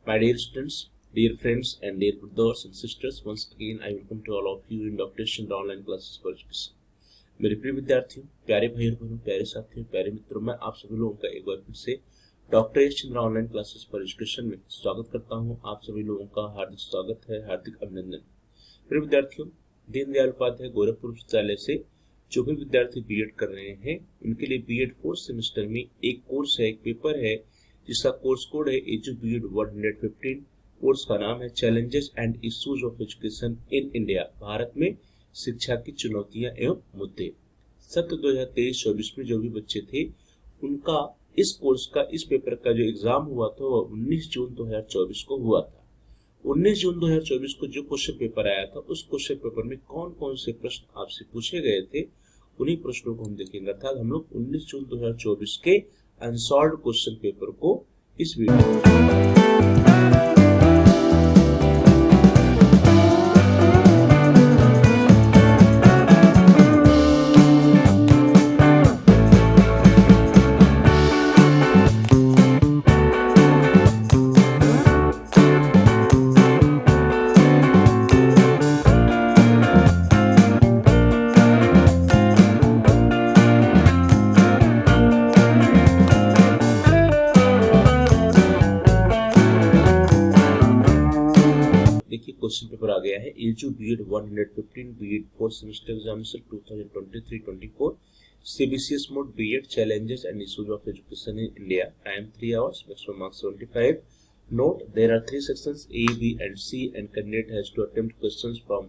My dear students, dear friends, and dear brothers and sisters, once again I welcome to all of you in Dr. Chandra online classes for education. मेरे प्रिय विद्यार्थियों, प्यारे भाइयों बहनों, प्यारे साथियों, प्यारे मित्रों, मैं आप सभी लोगों का एक बार फिर से doctor Chandra online classes for education में स्वागत करता हूं। आप सभी लोगों का हार्दिक स्वागत है, हार्दिक अभिनंदन। प्रिय विद्यार्थियों, दीनदयाल उपाध्याय गोरखपुर विश्वविद्यालय से जो भी विद्यार्थी बीएड कर रहे हैं, उनके लिए बीएड 4th सेमेस्टर में एक कोर्स है, एक पेपर है, जिसका कोर्स कोड है एजू बीएड 115। कोर्स का नाम है challenges and issues of education in India, Bharat में शिक्षा की चुनौतियां एवं मुद्दे। सत्र 2023-24 में जो भी बच्चे थे, उनका इस कोर्स का, इस पेपर का जो एग्जाम हुआ था वो 19 जून 2024 को हुआ था। 19 जून 2024 को जो क्वेश्चन पेपर आया था, उस क्वेश्चन पेपर में कौन कौन से प्रश्न आपसे पूछे गए थे, उन्हीं प्रश्नों को हम देखेंगे। अर्थात हम लोग 19 जून 2024 के अनसॉल्व्ड क्वेश्चन पेपर को इस वीडियो क्वेश्चन पेपर आ गया है। Edu BEd 115 BEd 4th semester examination 2023-24 CBCS mode BEd challenges and issues of education in India. Time 3 hours, maximum marks 75. Note: there are 3 sections A, B and C, and candidate has to attempt questions from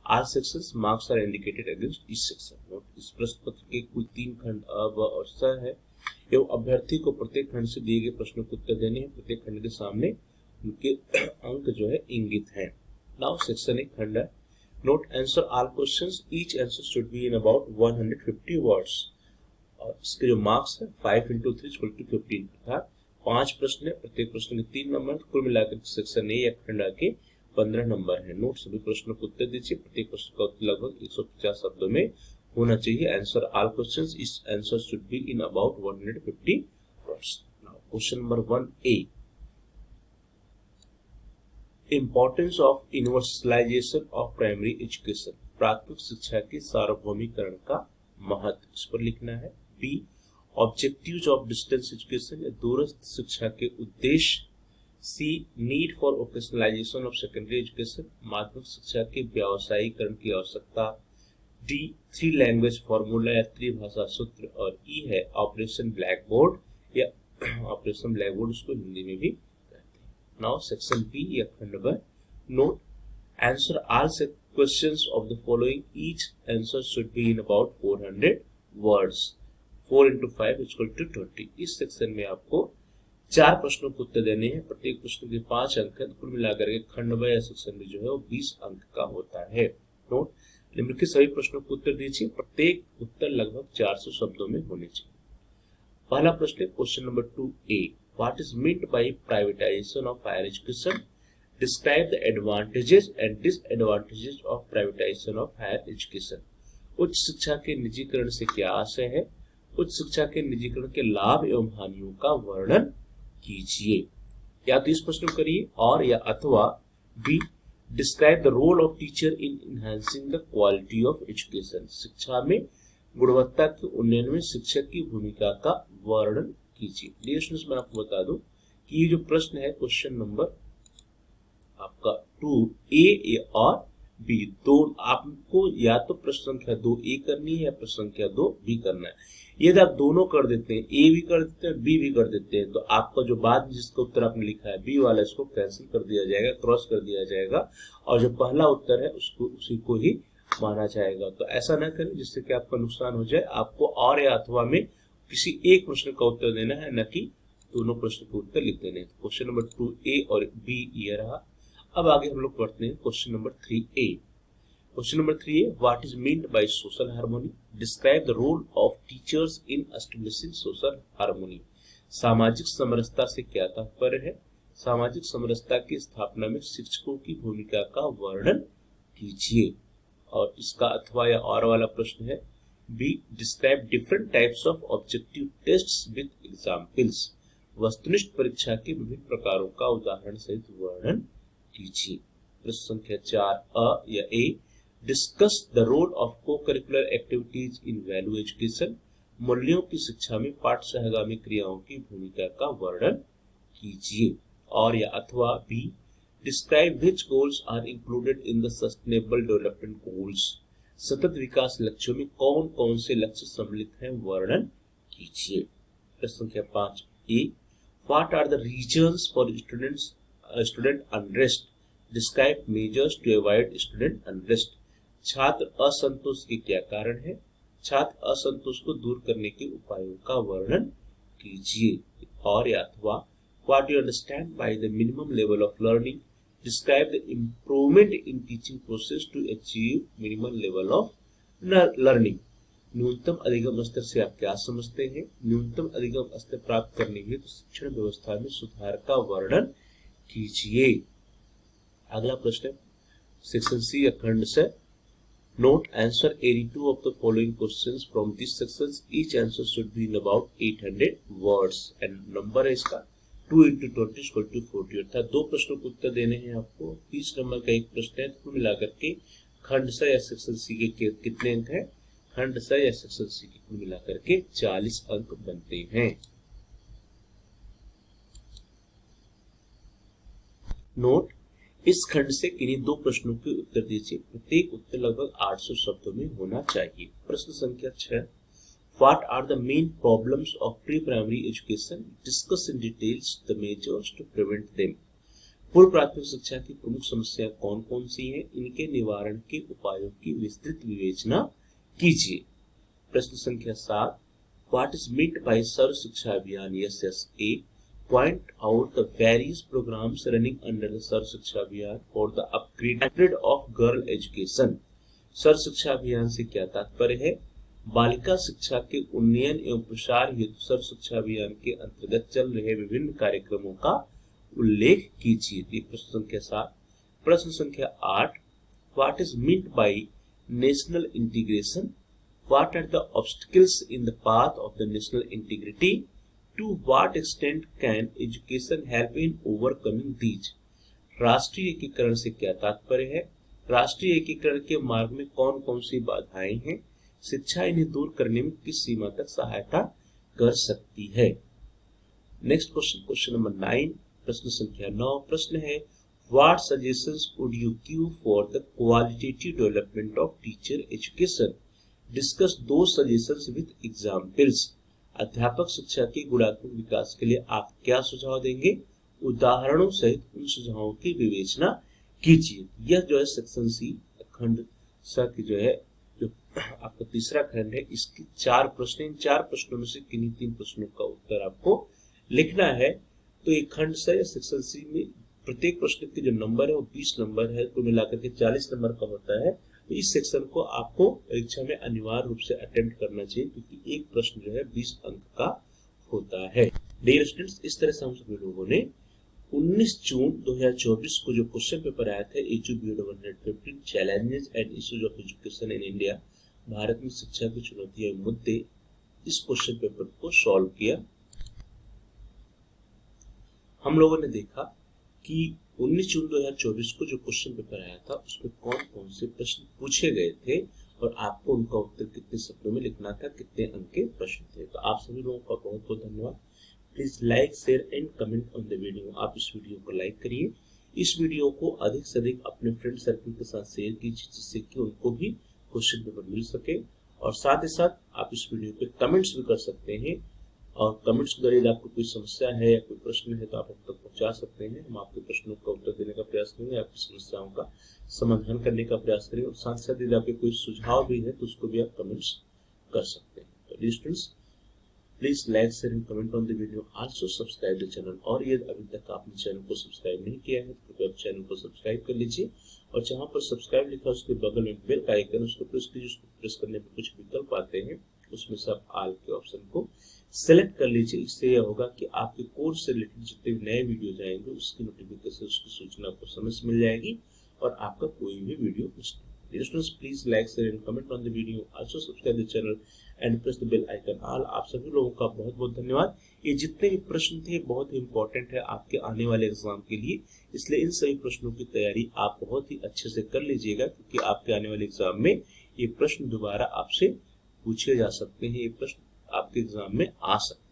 all sections. Marks are indicated against each section. Note: इस प्रश्न पत्र के कुल 3 खंड अ, ब और स है एवं अभ्यर्थी को प्रत्येक खंड से दिए गए प्रश्नों के उत्तर देने हैं। प्रत्येक खंड के सामने उनके अंक जो है इंगित हैं। Now section 1 खंड है। Note: answer all questions. Each answer should be in about 150 words. और इसके जो मार्क्स है 5 into 3 equal to 15, अर्थात 5 प्रश्न है, प्रत्येक प्रश्न के 3 नंबर, कुल मिलाकर सेक्शन ए या खंड के 15 नंबर है। नोट: सभी प्रश्नों को उत्तर दीजिए। प्रत्येक प्रश्न का उत्तर लगभग 150 शब्दों में होना चाहिए। आंसर ऑल क्वेश्चंस, इस answer should be in about 150 words. Now question number 1A, importance of universalization of primary education, प्राथमिक शिक्षा के सार्वभौमिकरण का महत्व, इस पर लिखना है। B, objectives of distance education या दूरस्थ शिक्षा के उद्देश्य। C, need for vocationalisation of secondary education, माध्यमिक शिक्षा के व्यावसायीकरण की आवश्यकता। डी, 3 लैंग्वेज फॉर्मूला या त्रिभाषा सूत्र। और ई है ऑपरेशन ब्लैक बोर्ड या ऑपरेशन ब्लैक बोर्ड, उसको हिंदी में भी। Now section B या खंड ब। Note: answer all questions of the following. Each answer should be in about 400 words. 4 into 5 is equal to 20. इस सेक्शन में आपको 4 प्रश्नों को उत्तर देने हैं। प्रत्येक प्रश्न के 5 अंक है। कुल मिलाकर के खंड ब या सेक्शन में जो है वो 20 अंक का होता है। नोट: निम्नलिखित सभी प्रश्नों को उत्तर दीजिए। प्रत्येक उत्तर लगभग 400 शब्दों में होने चाहिए। पहला प्रश्न है question number 2A, what is meant by privatization of higher education? Describe the advantages and disadvantages of privatization of higher education. उच्च शिक्षा के निजीकरण से क्या आशय है? उच्च शिक्षा के निजीकरण के लाभ एवं हानियों का वर्णन कीजिए। या तो इस प्रश्न को करिए और या अथवा B, describe the role of teacher in enhancing the quality of education, शिक्षा में गुणवत्ता के उन्नयन में शिक्षक की भूमिका का वर्णन कीजिए। डियर स्टूडेंट्स, मैं आपको बता दूं कि ये जो प्रश्न है क्वेश्चन नंबर आपका 2A और B, दो आपको या तो प्रश्न संख्या 2A करनी है या प्रश्न संख्या 2B करना है। यदि आप दोनों कर देते हैं, A भी कर देते हैं, B भी कर देते हैं, तो आपका जो बाद जिसका उत्तर आपने लिखा है B वाला, इसको कैंसिल कर दिया जाएगा, क्रॉस कर दिया जाएगा, और जो पहला उत्तर है उसको उसी को ही माना जाएगा। तो ऐसा ना करें जिससे कि आपका नुकसान हो जाए। आपको और या अथवा में किसी एक प्रश्न का उत्तर देना है, न कि दोनों प्रश्न के उत्तर लिख देने हैं। क्वेश्चन नंबर 2A और B ये रहा। अब आगे हम लोग पढ़ते हैं question number 3A। Question number 3A, what is meant by social harmony? Describe the role of teachers in establishing social harmony, सामाजिक समरसता से क्या तात्पर्य है? सामाजिक समरसता की स्थापना में शिक्षकों की भूमिका का वर्णन कीजिए। और इसका अथवा या और वाला प्रश्न है B, describe different types of objective tests with examples, वस्तुनिष्ठ परीक्षा के विभिन्न प्रकारों का उदाहरण सहित वर्णन कीजिए। प्रश्न संख्या 4 अ या ए, डिस्कस द रोल ऑफ को curricular activities in value education. मूल्यों की शिक्षा में पाठ सहगामी क्रियाओं की भूमिका का वर्णन कीजिए। और या अथवा B, describe which goals are included in the sustainable development goals. सतत विकास लक्ष्यों में कौन कौन से लक्ष्य सम्मिलित हैं, वर्णन कीजिए। प्रश्न संख्या 5 ए, what are the reasons for student unrest. Describe measures to avoid student unrest. छात्र असंतोष के क्या कारण है, छात्र असंतोष को दूर करने के उपायों का वर्णन कीजिए। और या अथवा what you understand by the minimum level of learning. Describe the improvement in teaching process to achieve minimum level of learning. न्यूनतम अधिगम स्तर से आप क्या समझते हैं, न्यूनतम अधिगम स्तर प्राप्त करने के लिए तो शिक्षण व्यवस्था में सुधार का वर्णन कीजिए। अगला प्रश्न सेक्शन सी खंड से, note answer 82 of the following questions from these sections. Each answer should be in about 800 words and number है इसका 2 into 20 equal to 40। अर्थात 2 प्रश्नों को उत्तर देने हैं आपको। 30 नंबर का एक प्रश्न है, तो मिलाकर के खंड स या सेक्शन सी के कितने अंक हैं, खंड स या सेक्शन सी के कुल मिलाकर के 40 अंक बनते हैं। नोट, इस खंड से किन्हीं 2 प्रश्नों के उत्तर दीजिए। प्रत्येक उत्तर लगभग 800 शब्दों में होना चाहिए। प्रश्न संख्या 6, what are the main problems of pre primary education. Discuss in details the measures to prevent them. पूर्व प्राथमिक शिक्षा की प्रमुख समस्या कौन कौन सी हैं, इनके निवारण के उपायों की विस्तृत विवेचना कीजिए। प्रश्न संख्या 7, व्हाट इज मीन्ड बाय सर्व शिक्षा अभियान SSA। Point out the various programs running under the सर्व शिक्षा अभियान for the upgrade of girl education। सर्व शिक्षा अभियान से क्या तात्पर्य है, बालिका शिक्षा के उन्नयन एवं प्रसार हेतु सर्व शिक्षा अभियान के अंतर्गत चल रहे विभिन्न कार्यक्रमों का उल्लेख कीजिए। प्रश्न संख्या 7। प्रश्न संख्या 8, what is meant by national integration. What are the obstacles in the path of the national integrity. To what extent can education help in overcoming these। राष्ट्रीय एकीकरण से क्या तात्पर्य है, राष्ट्रीय एकीकरण के मार्ग में कौन कौन सी बाधाएं हैं, शिक्षा इन्हें दूर करने में किस सीमा तक सहायता कर सकती है। नेक्स्ट क्वेश्चन नंबर 9, प्रश्न संख्या 9 प्रश्न है, what suggestions would you give for the qualitative development of teacher education. Discuss दो सजेशंस विद एग्जांपल्स। अध्यापक शिक्षा के गुणात्मक विकास के लिए आप क्या सुझाव देंगे, उदाहरणों सहित उन सुझावों की विवेचना कीजिए। यह जो है सेक्शन सी खंड स की जो है जो आपका तीसरा खंड है, इसके 4 प्रश्न, इन 4 प्रश्नों में से किन्हीं 3 प्रश्नों का उत्तर आपको लिखना है। तो एक खंड स या सेक्शन सी में प्रत्येक प्रश्न के जो नंबर है वो 20 नंबर है, कुल मिलाकर के 40 नंबर का होता है। तो इस सेक्शन को आपको परीक्षा में अनिवार्य रूप से अटेम्प्ट करना चाहिए, क्योंकि एक प्रश्न जो है 20 अंक का होता है। डियर स्टूडेंट्स, इस तरह से हम सभी लोगों ने 19 जून 2024 को जो क्वेश्चन पेपर आया था HU BED 115 challenges and issues of education in India, Bharat में शिक्षा की चुनौतियां एवं मुद्दे, इस क्वेश्चन पेपर को सॉल्व किया। हम लोगों ने देखा कि 19 जून 2024 को जो क्वेश्चन पेपर आया था उसमें कौन कौन से प्रश्न पूछे गए थे और आपको उनका उत्तर कितने शब्दों में लिखना था, कितने अंक के प्रश्न थे। तो आप सभी लोगों का बहुत बहुत धन्यवाद। Please like, share and comment on the video. आप इस वीडियो को लाइक करिए, इस वीडियो को अधिक से अधिक अपने फ्रेंड सर्कल के साथ शेयर कीजिए, जिससे कि उनको भी क्वेश्चन पेपर मिल सके। और साथ ही साथ आप इस वीडियो पे कमेंट्स भी कर सकते हैं, और कमेंट्स के जरिए आपको कोई समस्या है या कोई प्रश्न है तो आप हम तक पहुंचा सकते हैं। हम आपके प्रश्नों का उत्तर देने का प्रयास करेंगे, आपकी समस्याओं का समाधान करने का प्रयास करेंगे। और साथ साथ यदि आपके कोई सुझाव भी है तो उसको भी आप कमेंट्स कर सकते हैं। तो dear students, please like, share and comment on the video, also subscribe the channel. और यदि अभी तक आपने चैनल को सब्सक्राइब नहीं किया है तो कृपया चैनल को सब्सक्राइब कर लीजिए, और जहां पर सब्सक्राइब लिखा है उसके बगल में बेल का आइकन, उसको प्रेस कीजिए। उसको प्रेस करने पर कुछ विकल्प आते हैं, उसमें से आप ऑल के ऑप्शन को सेलेक्ट कर लीजिए। इससे यह होगा कि आपके कोर्स से रिलेटेड जितने भी नए वीडियो जाएंगे उसकी नोटिफिकेशन, उसकी सूचना आपको समय से मिल जाएगी और आपका कोई भी वीडियो मिस नहीं Dear students, please like, share and comment on the video. Also subscribe the channel and press the bell icon all. आप सभी लोगों का बहुत बहुत धन्यवाद। ये जितने भी प्रश्न थे बहुत ही इंपॉर्टेंट है आपके आने वाले एग्जाम के लिए, इसलिए इन सभी प्रश्नों की तैयारी आप बहुत ही अच्छे से कर लीजिएगा, क्योंकि आपके आने वाले एग्जाम में ये प्रश्न दोबारा आपसे पूछे जा सकते हैं, ये प्रश्न आपके एग्जाम में आ सकते हैं।